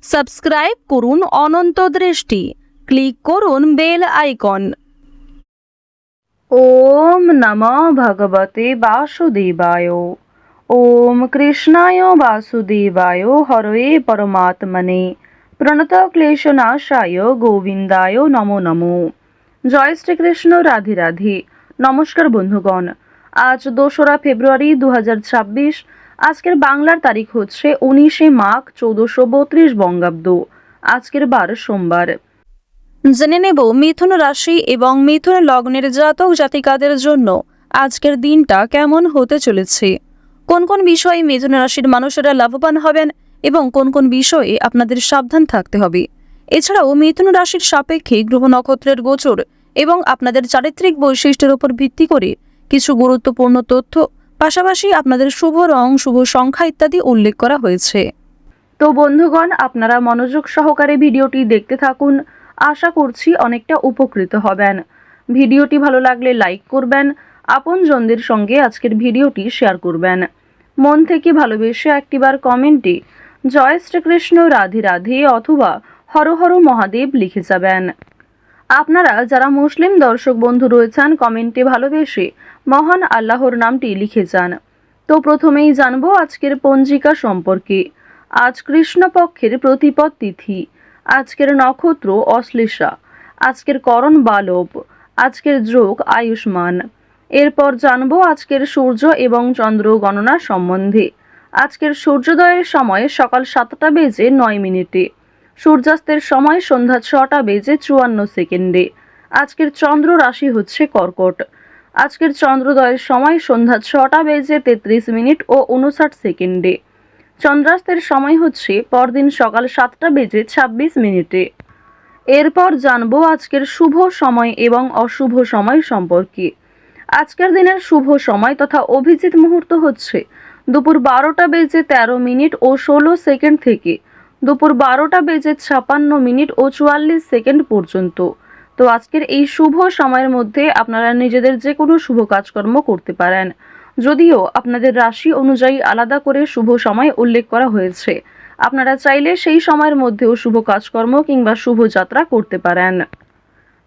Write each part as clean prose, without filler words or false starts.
Subscribe করুন অনন্ত দৃষ্টি, click করুন বেল আইকন। ওম নমো ভগবতে বাসুদেবায়। ওম কৃষ্ণায় বাসুদেবায় হরয়ে পরমাত্মনে প্রণত ক্লেশনাশায় গোবিন্দায় নমো নমো। জয় শ্রীকৃষ্ণ, রাধে রাধে। নমস্কার বন্ধুগণ, আজ 2রা ফেব্রুয়ারি 2026। আজকের বাংলার তারিখ হচ্ছে 19শে মাঘ 1432 বঙ্গাব্দ। আজকের বার সোমবার। জেনে নেব মিথুন রাশি এবং মিথুন লগ্নের জাতক জাতিকাদের জন্য আজকের দিনটা কেমন হতে চলেছে, কোন কোন বিষয়ে মিথুন রাশির মানুষেরা লাভবান হবেন এবং কোন কোন বিষয়ে আপনাদের সাবধান থাকতে হবে। এছাড়াও মিথুন রাশির সাপেক্ষে গ্রহ নক্ষত্রের গোচর এবং আপনাদের চারিত্রিক বৈশিষ্ট্যের উপর ভিত্তি করে কিছু গুরুত্বপূর্ণ তথ্য, পাশাপাশি আপনাদের শুভ রং, শুভ সংখ্যা ইত্যাদি উল্লেখ করা হয়েছে। তো বন্ধুগণ, আপনারা মনোযোগ সহকারে ভিডিওটি দেখতে থাকুন। আশা করছি অনেকটা উপকৃত হবেন। ভিডিওটি ভালো লাগলে লাইক করবেন, আপনজনদের সঙ্গে আজকের ভিডিওটি শেয়ার করবেন। মন থেকে ভালোবেসে একটিবার কমেন্টে জয় শ্রীকৃষ্ণ, রাধে রাধে অথবা হর হর মহাদেব লিখে যাবেন। আপনারা যারা মুসলিম দর্শক বন্ধু রয়েছেন, কমেন্টে ভালোবেসে মহান আল্লাহর নামটি লিখে যান। তো প্রথমেই জানবো আজকের পঞ্জিকা সম্পর্কে। আজ কৃষ্ণপক্ষের প্রতিপদ তিথি, আজকের নক্ষত্র অশ্লেষা, আজকের করণ বালব, আজকের যোগ আয়ুষ্মান। এরপর জানবো আজকের সূর্য এবং চন্দ্র গণনা সম্বন্ধে। আজকের সূর্যোদয়ের সময় সকাল 7টা বেজে 9 মিনিটে, সূর্যাস্তের সময় সন্ধ্যা 6টা বেজে 54 সেকেন্ডে। আজকের চন্দ্র রাশি হচ্ছে কর্কট। আজকের চন্দ্রোদয়ের সময় সন্ধ্যা 6টা বেজে 33 মিনিট ও 59 সেকেন্ডে। চন্দ্রাস্তের সময় হচ্ছে পরদিন সকাল 7টা বেজে 26 মিনিটে। এরপর জানবো আজকের শুভ সময় এবং অশুভ সময় সম্পর্কে। আজকের দিনের শুভ সময় তথা অভিজিৎ মুহূর্ত হচ্ছে দুপুর 12টা বেজে 13 মিনিট ও 16 সেকেন্ড থেকে দুপুর 12টা বেজে 56 মিনিট ও 44 সেকেন্ড পর্যন্ত। তো আজকের এই শুভ সময়ের মধ্যে আপনারা নিজেদের যে কোনো শুভ কাজকর্ম করতে পারেন, যদিও আপনাদের রাশি অনুযায়ী আলাদা করে শুভ সময় উল্লেখ করা হয়েছে। আপনারা চাইলে সেই সময়ের মধ্যেও শুভ কাজকর্ম কিংবা শুভ যাত্রা করতে পারেন।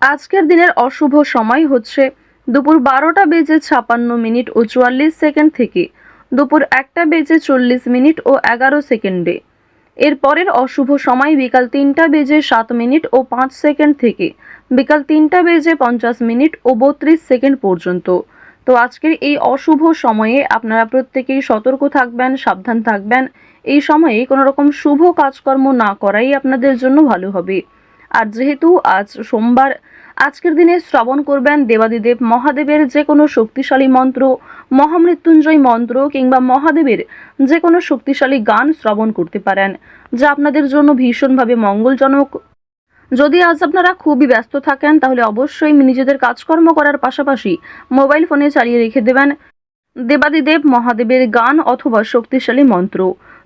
আজকের দিনের অশুভ সময় হচ্ছে দুপুর 12টা বেজে 56 মিনিট ও 44 সেকেন্ড থেকে দুপুর 1টা বেজে 40 মিনিট ও 11 সেকেন্ডে। এর পরের অশুভ সময় বিকাল 3টা বেজে 7 মিনিট ও 5 সেকেন্ড থেকে বিকাল 3টা বেজে 50 মিনিট ও 32 সেকেন্ড পর্যন্ত। তো আজকের এই অশুভ সময়ে আপনারা প্রত্যেকেই সতর্ক থাকবেন, সাবধান থাকবেন। এই সময়ে কোনো রকম শুভ কাজকর্ম না করাই আপনাদের জন্য ভালো হবে। আর যেহেতু আজ সোমবার, আজকের দিনে শ্রবণ করবেন দেবাদিদেব মহাদেবের যে কোনো শক্তিশালী মন্ত্র, মহামৃত্যুঞ্জয় মন্ত্র কিংবা মহাদেবের যে কোনো শক্তিশালী গান শ্রবণ করতে পারেন, যা আপনাদের জন্য ভীষণভাবে মঙ্গলজনক। যদি আজ আপনারা খুবই ব্যস্ত থাকেন, তাহলে অবশ্যই নিজেদের কাজকর্ম করার পাশাপাশি মোবাইল ফোনে চালিয়ে রেখে দেবেন দেবাদিদেব মহাদেবের গান অথবা শক্তিশালী মন্ত্র।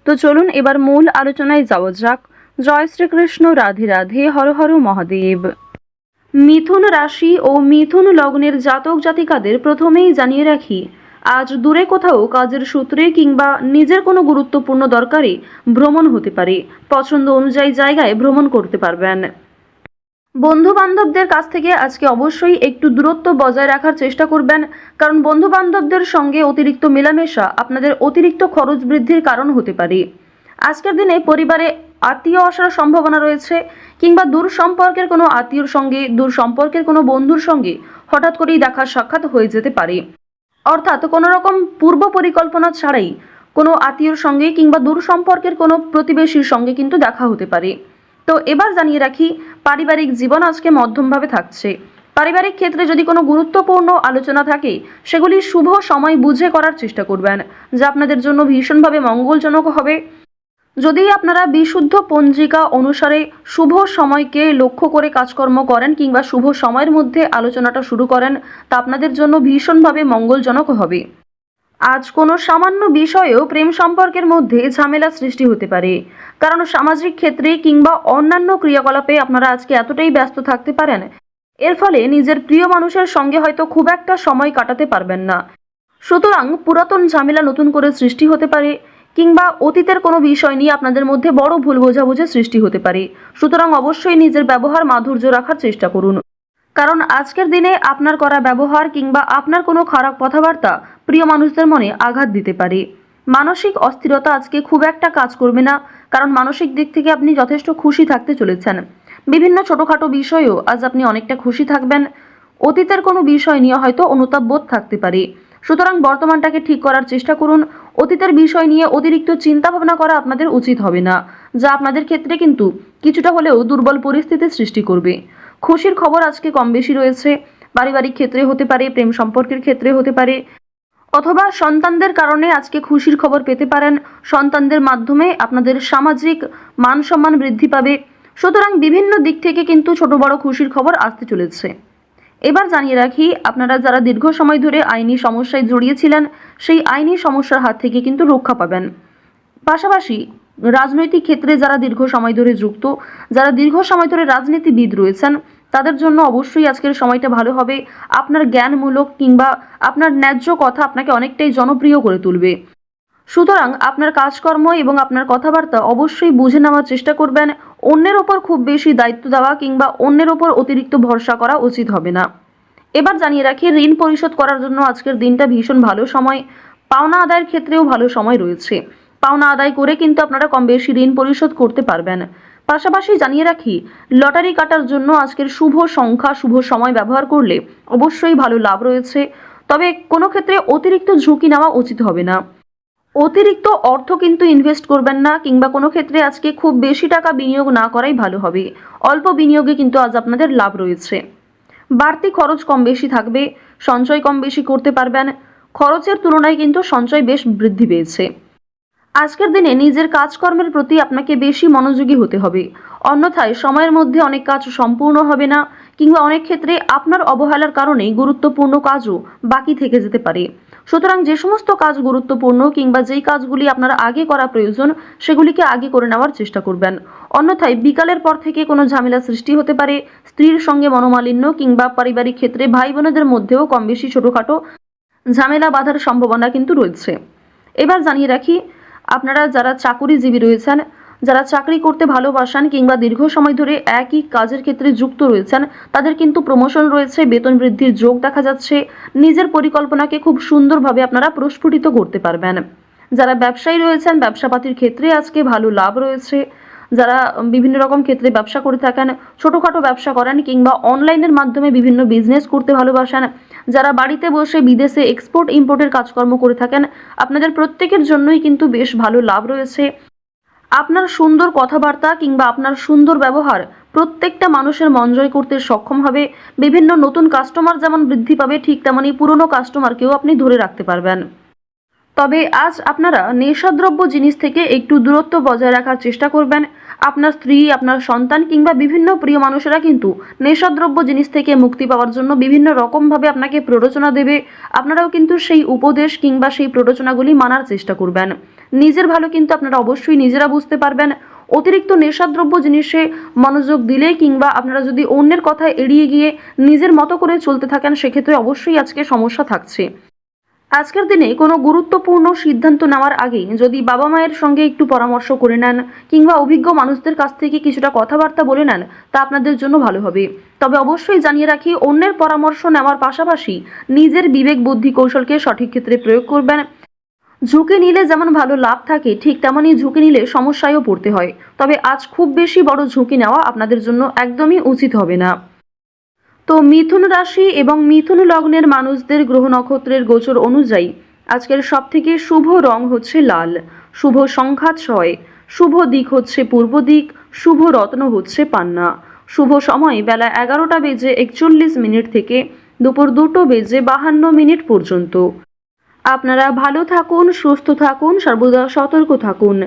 তো চলুন এবার মূল আলোচনায় যাওয়া যাক। জয় শ্রীকৃষ্ণ, রাধে রাধে, হর হর মহাদেব। মিথুন রাশি ও মিথুন লগ্নের জাতক জাতিকাদের প্রথমেই জানিয়ে রাখি, আজ দূরে কোথাও কাজের সূত্রে কিংবা নিজের কোনো গুরুত্বপূর্ণ দরকারে ভ্রমণ হতে পারে। পছন্দ অনুযায়ী জায়গায় ভ্রমণ করতে পারবেন। বন্ধু বান্ধবদের কাছ থেকে আজকে অবশ্যই একটু দূরত্ব বজায় রাখার চেষ্টা করবেন, কারণ বন্ধু বান্ধবদের সঙ্গে অতিরিক্ত মেলামেশা আপনাদের অতিরিক্ত খরচ বৃদ্ধির কারণ হতে পারে। আজকের দিনে পরিবারে আত্মীয় আসার সম্ভাবনা রয়েছে, কিংবা দূর সম্পর্কের কোনো আত্মীয়র সঙ্গে, দূর সম্পর্কের কোনো বন্ধুর সঙ্গে হঠাৎ করেই দেখা সাক্ষাৎ হয়ে যেতে পারে। অর্থাৎ কোনো রকম পূর্ব পরিকল্পনা ছাড়াই কোনো আত্মীয়র সঙ্গে কিংবা দূর সম্পর্কের কোনো প্রতিবেশীর সঙ্গে কিন্তু দেখা হতে পারে। তো এবার জানিয়ে রাখি, পারিবারিক জীবন আজকে মধ্যমভাবে থাকছে। পারিবারিক ক্ষেত্রে যদি কোনো গুরুত্বপূর্ণ আলোচনা থাকে, সেগুলি শুভ সময় বুঝে করার চেষ্টা করবেন, যা আপনাদের জন্য ভীষণভাবে মঙ্গলজনক হবে। যদি আপনারা বিশুদ্ধ পঞ্জিকা অনুসারে শুভ সময়কে লক্ষ্য করে কাজকর্ম করেন কিংবা শুভ সময়ের মধ্যে আলোচনাটা শুরু করেন, তা আপনাদের জন্য ভীষণভাবে মঙ্গলজনক হবে। আজ কোনো সামান্য বিষয়েও প্রেম সম্পর্কের মধ্যে ঝামেলা সৃষ্টি হতে পারে, কারণ সামাজিক ক্ষেত্রে কিংবা অন্যান্য ক্রিয়াকলাপে আপনারা আজকে এতটাই ব্যস্ত থাকতে পারেন, এর ফলে নিজের প্রিয় মানুষের সঙ্গে হয়তো খুব একটা সময় কাটাতে পারবেন না। সুতরাং পুরাতন ঝামেলা নতুন করে সৃষ্টি হতে পারে, কিংবা অতীতের কোনো বিষয় নিয়ে আপনাদের মধ্যে বড় ভুল বোঝাবুঝির সৃষ্টি হতে পারে। সুতরাং অবশ্যই নিজের ব্যবহার মাধুর্য রাখার চেষ্টা করুন, কারণ আজকের দিনে আপনার করা ব্যবহার কিংবা আপনার কোনো খারাপ কথাবার্তা প্রিয় মানুষদের মনে আঘাত দিতে পারে। মানসিক অস্থিরতা আজকে খুব একটা কাজ করবে না, কারণ মানসিক দিক থেকে আপনি যথেষ্ট খুশি থাকতে চলেছেন। বিভিন্ন ছোটোখাটো বিষয়েও আজ আপনি অনেকটা খুশি থাকবেন। অতীতের কোনো বিষয় নিয়ে হয়তো অনুতাপ বোধ থাকতে পারে, সুতরাং বর্তমানটাকে ঠিক করার চেষ্টা করুন। অতীতের বিষয় নিয়ে অতিরিক্ত চিন্তা ভাবনা করা আপনাদের উচিত হবে না, যা আপনাদের ক্ষেত্রে কিন্তু কিছুটা হলেও দুর্বল পরিস্থিতির সৃষ্টি করবে। খুশির খবর আজকে কম বেশি রয়েছে, পারিবারিক ক্ষেত্রে হতে পারে, প্রেম সম্পর্কের ক্ষেত্রে হতে পারে, অথবা সন্তানদের কারণে আজকে খুশির খবর পেতে পারেন। সন্তানদের মাধ্যমে আপনাদের সামাজিক মান সম্মান বৃদ্ধি পাবে। সুতরাং বিভিন্ন দিক থেকে কিন্তু ছোট বড় খুশির খবর আসতে চলেছে। এবার জানিয়ে রাখি, আপনারা যারা দীর্ঘ সময় ধরে আইনি সমস্যায় জড়িয়েছিলেন, সেই আইনি সমস্যার হাত থেকে কিন্তু রক্ষা পাবেন। পাশাপাশি রাজনৈতিক ক্ষেত্রে যারা দীর্ঘ সময় ধরে যুক্ত, যারা দীর্ঘ সময় ধরে রাজনীতিবিদ রয়েছেন, তাদের জন্য অবশ্যই আজকের সময়টা ভালো হবে। আপনার জ্ঞানমূলক কিংবা আপনার ন্যায্য কথা আপনাকে অনেকটাই জনপ্রিয় করে তুলবে। সুতরাং আপনার কাজকর্ম এবং আপনার কথাবার্তা অবশ্যই বুঝে নেওয়ার চেষ্টা করবেন। অন্যের ওপর খুব বেশি দায়িত্ব দেওয়া কিংবা অন্যের ওপর অতিরিক্ত ভরসা করা উচিত হবে না। এবার জানিয়ে রাখি, ঋণ পরিশোধ করার জন্য আজকের দিনটা ভীষণ ভালো সময়। পাওনা আদায়ের ক্ষেত্রেও ভালো সময় রয়েছে। পাওনা আদায় করে কিন্তু আপনারা কম বেশি ঋণ পরিশোধ করতে পারবেন। পাশাপাশি জানিয়ে রাখি, লটারি কাটার জন্য আজকের শুভ সংখ্যা, শুভ সময় ব্যবহার করলে অবশ্যই ভালো লাভ রয়েছে। তবে কোনো ক্ষেত্রে অতিরিক্ত ঝুঁকি নেওয়া উচিত হবে না। অতিরিক্ত অর্থ কিন্তু ইনভেস্ট করবেন না, কিংবা কোনো ক্ষেত্রে আজকে খুব বেশি টাকা বিনিয়োগ না করাই ভালো হবে। অল্প বিনিয়োগে কিন্তু আজ আপনাদের লাভ রয়েছে। বাড়তি খরচ কম বেশি থাকবে, সঞ্চয় কম বেশি করতে পারবেন। খরচের তুলনায় কিন্তু সঞ্চয় বেশ বৃদ্ধি পেয়েছে। আজকের দিনে নিজের কাজকর্মের প্রতি আপনাকে বেশি মনোযোগী হতে হবে, অন্যথায় সময়ের মধ্যে অনেক কাজ সম্পূর্ণ হবে না, কিংবা অনেক ক্ষেত্রে আপনার অবহেলার কারণে গুরুত্বপূর্ণ কাজও বাকি থেকে যেতে পারে। সুতরাং যে সমস্ত কাজ গুরুত্বপূর্ণ কিংবা যেই কাজগুলি আপনার আগে করা প্রয়োজন, সেগুলিকে আগে করে নেওয়ার চেষ্টা করবেন। অন্যথায় বিকালের পর থেকে কোনো ঝামেলা সৃষ্টি হতে পারে। স্ত্রীর সঙ্গে মনোমালিন্য কিংবা পারিবারিক ক্ষেত্রে ভাই বোনেদের মধ্যেও কম বেশি ছোটোখাটো ঝামেলা বাঁধার সম্ভাবনা কিন্তু রয়েছে। এবার জানিয়ে রাখি, আপনারা যারা চাকুরিজীবী রয়েছেন, যারা চাকরি করতে ভালোবাসেন কিংবা দীর্ঘ সময় ধরে একই কাজের ক্ষেত্রে যুক্ত রয়েছেন, তাদের কিন্তু প্রমোশন রয়েছে, বেতন বৃদ্ধির যোগ দেখা যাচ্ছে। নিজের পরিকল্পনাকে খুব সুন্দরভাবে আপনারা প্রস্ফুটিত করতে পারবেন। যারা ব্যবসায়ী রয়েছেন, ব্যবসাপাতির ক্ষেত্রে আজকে ভালো লাভ রয়েছে। যারা বিভিন্ন রকম ক্ষেত্রে ব্যবসা করে থাকেন, ছোটোখাটো ব্যবসা করেন কিংবা অনলাইনের মাধ্যমে বিভিন্ন বিজনেস করতে ভালোবাসেন, যারা বাড়িতে বসে বিদেশে এক্সপোর্ট ইম্পোর্টের কাজকর্ম করে থাকেন, আপনাদের প্রত্যেকের জন্যই কিন্তু বেশ ভালো লাভ রয়েছে। আপনার সুন্দর কথাবার্তা কিংবা আপনার সুন্দর ব্যবহার প্রত্যেকটা মানুষের মন জয় করতে সক্ষম হবে। বিভিন্ন নতুন কাস্টমার যেমন বৃদ্ধি পাবে, ঠিক তেমনি পুরনো কাস্টমারকেও আপনি ধরে রাখতে পারবেন। তবে আজ আপনারা নেশাদ্রব্য জিনিস থেকে একটু দূরত্ব বজায় রাখার চেষ্টা করবেন। আপনার স্ত্রী, আপনার সন্তান কিংবা বিভিন্ন প্রিয় মানুষেরা কিন্তু নেশাদ্রব্য জিনিস থেকে মুক্তি পাওয়ার জন্য বিভিন্ন রকমভাবে আপনাকে প্ররোচনা দেবে। আপনারাও কিন্তু সেই উপদেশ কিংবা সেই প্ররোচনাগুলি মানার চেষ্টা করবেন। নিজের ভালো কিন্তু আপনারা অবশ্যই নিজেরা বুঝতে পারবেন। অতিরিক্ত নেশাদ্রব্য জিনিসে মনোযোগ দিলে কিংবা আপনারা যদি অন্যের কথা এড়িয়ে গিয়ে নিজের মতো করে চলতে থাকেন, সেক্ষেত্রে অবশ্যই আজকে সমস্যা থাকছে। আজকের দিনে কোনো গুরুত্বপূর্ণ সিদ্ধান্ত নেওয়ার আগে যদি বাবা মায়ের সঙ্গে একটু পরামর্শ করে নেন কিংবা অভিজ্ঞ মানুষদের কাছ থেকে কিছুটা কথাবার্তা বলে নেন, তা আপনাদের জন্য ভালো হবে। তবে অবশ্যই জানিয়ে রাখি, অন্যের পরামর্শ নেওয়ার পাশাপাশি নিজের বিবেক বুদ্ধি কৌশলকে সঠিক ক্ষেত্রে প্রয়োগ করবেন। ঝুঁকি নিলে যেমন ভালো লাভ থাকে, ঠিক তেমনই ঝুঁকি নিলে সমস্যায়ও পড়তে হয়। তবে আজ খুব বেশি বড় ঝুঁকি নেওয়া আপনাদের জন্য একদমই উচিত হবে না। তো মিথুন রাশি এবং মিথুন লগ্নের মানুষদের গ্রহ নক্ষত্রের গোচর অনুযায়ী আজকের সবথেকে শুভ রং হচ্ছে লাল, শুভ সংখ্যা 6, শুভ দিক হচ্ছে পূর্ব দিক, শুভ রত্ন হচ্ছে পান্না, শুভ সময় বেলা 11:41 থেকে দুপুর 2:52 পর্যন্ত। আপনারা ভালো থাকুন, সুস্থ থাকুন, সর্বদা সতর্ক থাকুন।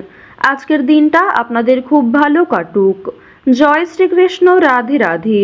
আজকের দিনটা আপনাদের খুব ভালো কাটুক। জয় শ্রীকৃষ্ণ। রাধে রাধে।